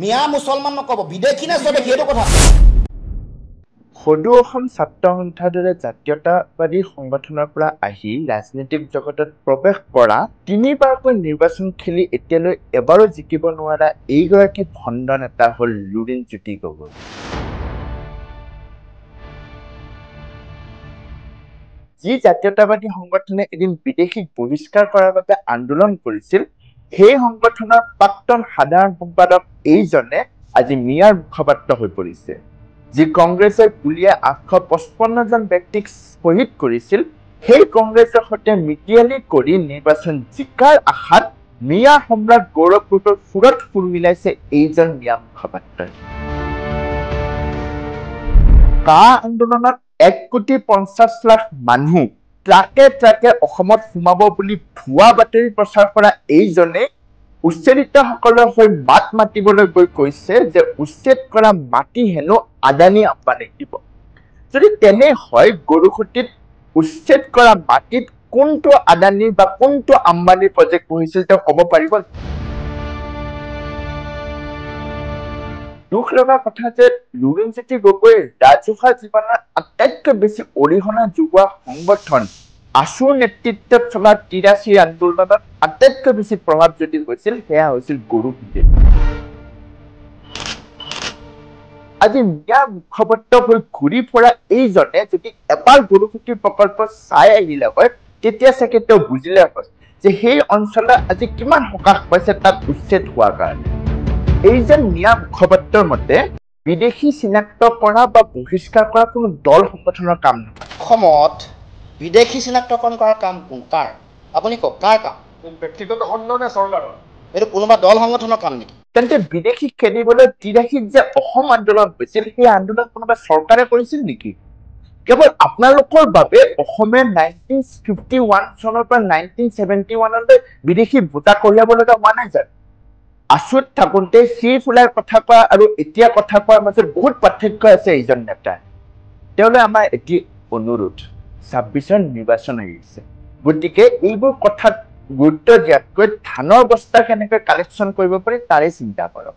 মিয়া মুছলমান নকব বিদেশী না স্বদেশী সেইটো কথা সদু অসম ছাত্ৰ সন্থাৰ দৰে জাতীয়তাবাদী সংগঠনৰ পৰা আহি ৰাজনৈতিক জগতত প্ৰৱেশ কৰা তিনিবাৰকৈ নিৰ্বাচন খেলি এতিয়ালৈ এবাৰো জিকিব নোৱাৰা এইগৰাকী ভণ্ড নেতা হ'ল লুৰিণজ্যোতি গগৈ। যি জাতীয়তাবাদী সংগঠনে এদিন বিদেশীক বহিষ্কাৰ কৰাৰ বাবে আন্দোলন কৰিছিল, সেই সংগঠনৰ প্ৰাক্তন সাধাৰণ সম্পাদক এইজনে আজি মিয়াৰ মুখপাত্ৰ হৈ পৰিছে। যি কংগ্ৰেছৰ গুলীয়ে 855 জন ব্যক্তিক শ্বহীদ কৰিছিল, সেই কংগ্ৰেছৰ সৈতে মিতিয়ালি কৰি নিৰ্বাচন জিকাৰ আশাত মিয়া সম্ৰাট গৌৰৱ গগৈৰ সুৰত সুৰ মিলাইছে এইজন মিয়া মুখপাত্ৰই। কা আন্দোলনত 1,50,00,000 মানুহ ট্ৰাকে ট্ৰাকে অসমত সোমাব বুলি ভুৱা বাতৰি প্ৰচাৰ কৰা এইজনে উচ্ছেদিতসকলৰ হৈ মাত মাতিবলৈ গৈ কৈছে যে উচ্ছেদ কৰা মাটি হেনো আদানী আম্বানীক দিব। যদি তেনে হয়, গৰুসুটিত উচ্ছেদ কৰা মাটিত কোনটো আদানী বা কোনটো আম্বানীৰ প্ৰজেক্ট বহিছিল তেওঁ ক'ব পাৰিব? দুখ লগা কথা যে লুৰিণজ্যোতি গগৈৰ ৰাজহুৱা জীৱনৰ আটাইতকৈ বেছি অৰিহণা যোগোৱা সংগঠন আছুৰ নেতৃত্বত চলা 83 আন্দোলনত আটাইতকৈ বেছি প্ৰভাৱ যদি হৈছিল সেয়া হৈছিল গৰুসুটি। আজি মিয়াৰ মুখপাত্ৰ হৈ ঘূৰি ফুৰা এইজনে যদি এবাৰ গৰুসুটিৰ প্ৰকল্প চাই আহিলে হয়, তেতিয়া চাগে তেওঁ বুজিলে হয় যে সেই অঞ্চলত আজি কিমান সকাহ পাইছে তাত উচ্ছেদ হোৱাৰ কাৰণে। এইজন মিয়া মুখপাত্ৰৰ মতে বিদেশী চিনাক্ত কৰা বা বহিষ্কাৰ কৰা কোনো দল সংগঠনৰ কাম নহয়। অসমত বিদেশী চিনাক্তকৰণ কৰাৰ কাম কাৰ? আপুনি কওক, কাৰ কাম? ব্যক্তিগত খণ্ড নে চৰকাৰৰ? এইটো কোনোবা দল সংগঠনৰ কাম নেকি? তেন্তে বিদেশীক খেদিবলৈ 83 যে অসম আন্দোলন হৈছিল, সেই আন্দোলন কোনোবা চৰকাৰে কৰিছিল নেকি? কেৱল আপোনালোকৰ বাবে অসমে 1951 চনৰ পৰা 1971লৈ বিদেশী ভোটা কঢ়িয়াব লগা হোৱা নাই জানো? আছুত থাকোঁতে চিৰ ফুলাৰ কথা কোৱা আৰু এতিয়া কথা কোৱাৰ মাজত বহুত পাৰ্থক্য আছে এইজন নেতাৰ। তেওঁলৈ আমাৰ এটি অনুৰোধ, 26ৰ নিৰ্বাচন আহিছে, গতিকে এইবোৰ কথাত গুৰুত্ব দিয়াতকৈ ধানৰ বস্তা কেনেকৈ কালেকশ্যন কৰিব পাৰি তাৰে চিন্তা কৰক।